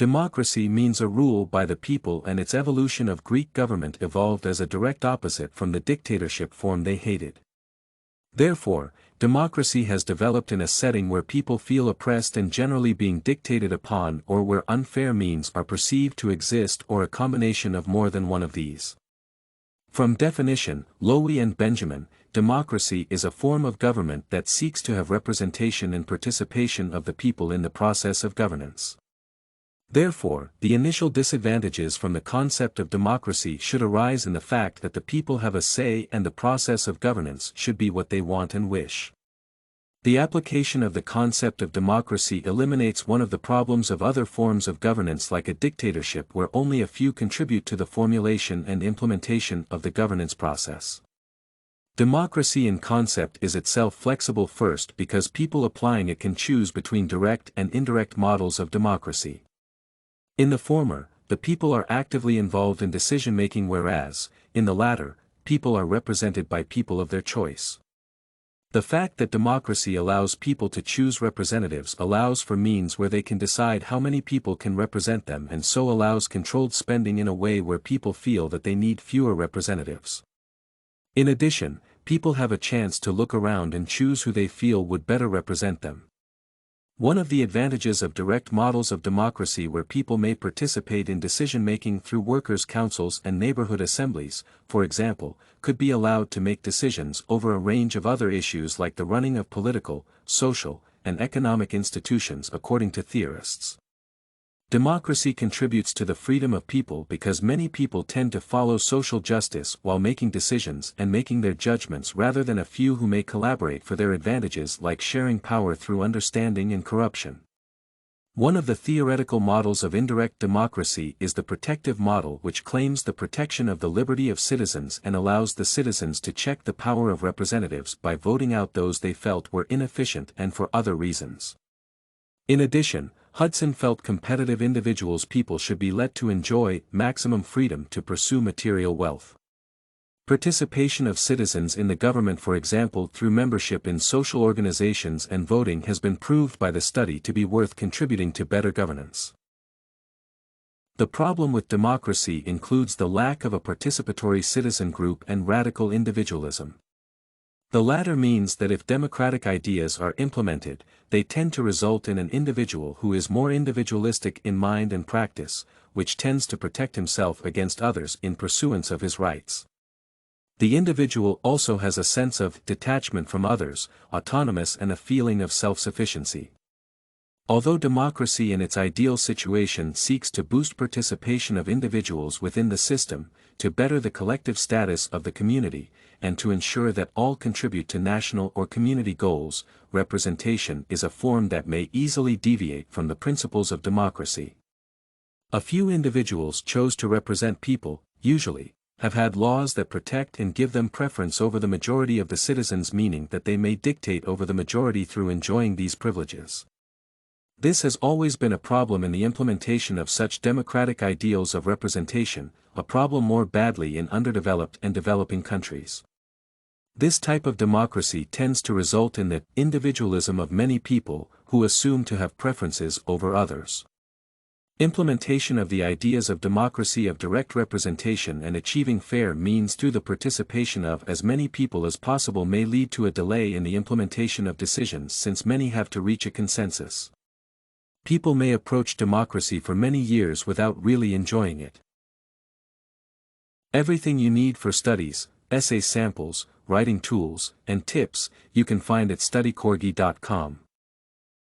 Democracy means a rule by the people, and its evolution of Greek government evolved as a direct opposite from the dictatorship form they hated. Therefore, democracy has developed in a setting where people feel oppressed and generally being dictated upon, or where unfair means are perceived to exist, or a combination of more than one of these. From definition, Lowi and Benjamin, democracy is a form of government that seeks to have representation and participation of the people in the process of governance. Therefore, the initial disadvantages from the concept of democracy should arise in the fact that the people have a say and the process of governance should be what they want and wish. The application of the concept of democracy eliminates one of the problems of other forms of governance like a dictatorship where only a few contribute to the formulation and implementation of the governance process. Democracy in concept is itself flexible first because people applying it can choose between direct and indirect models of democracy. In the former, the people are actively involved in decision-making, whereas, in the latter, people are represented by people of their choice. The fact that democracy allows people to choose representatives allows for means where they can decide how many people can represent them, and so allows controlled spending in a way where people feel that they need fewer representatives. In addition, people have a chance to look around and choose who they feel would better represent them. One of the advantages of direct models of democracy where people may participate in decision-making through workers' councils and neighborhood assemblies, for example, could be allowed to make decisions over a range of other issues like the running of political, social, and economic institutions according to theorists. Democracy contributes to the freedom of people because many people tend to follow social justice while making decisions and making their judgments rather than a few who may collaborate for their advantages like sharing power through understanding and corruption. One of the theoretical models of indirect democracy is the protective model, which claims the protection of the liberty of citizens and allows the citizens to check the power of representatives by voting out those they felt were inefficient and for other reasons. In addition, Hudson felt competitive individuals people should be let to enjoy maximum freedom to pursue material wealth. Participation of citizens in the government, for example through membership in social organizations and voting, has been proved by the study to be worth contributing to better governance. The problem with democracy includes the lack of a participatory citizen group and radical individualism. The latter means that if democratic ideas are implemented, they tend to result in an individual who is more individualistic in mind and practice, which tends to protect himself against others in pursuance of his rights. The individual also has a sense of detachment from others, autonomous, and a feeling of self-sufficiency. Although democracy in its ideal situation seeks to boost participation of individuals within the system, to better the collective status of the community, and to ensure that all contribute to national or community goals, representation is a form that may easily deviate from the principles of democracy. A few individuals chose to represent people, usually, have had laws that protect and give them preference over the majority of the citizens, meaning that they may dictate over the majority through enjoying these privileges. This has always been a problem in the implementation of such democratic ideals of representation, a problem more badly in underdeveloped and developing countries. This type of democracy tends to result in the individualism of many people, who assume to have preferences over others. Implementation of the ideas of democracy, of direct representation and achieving fair means through the participation of as many people as possible may lead to a delay in the implementation of decisions, since many have to reach a consensus. People may approach democracy for many years without really enjoying it. Everything you need for studies, essay samples, writing tools, and tips, you can find at studycorgi.com.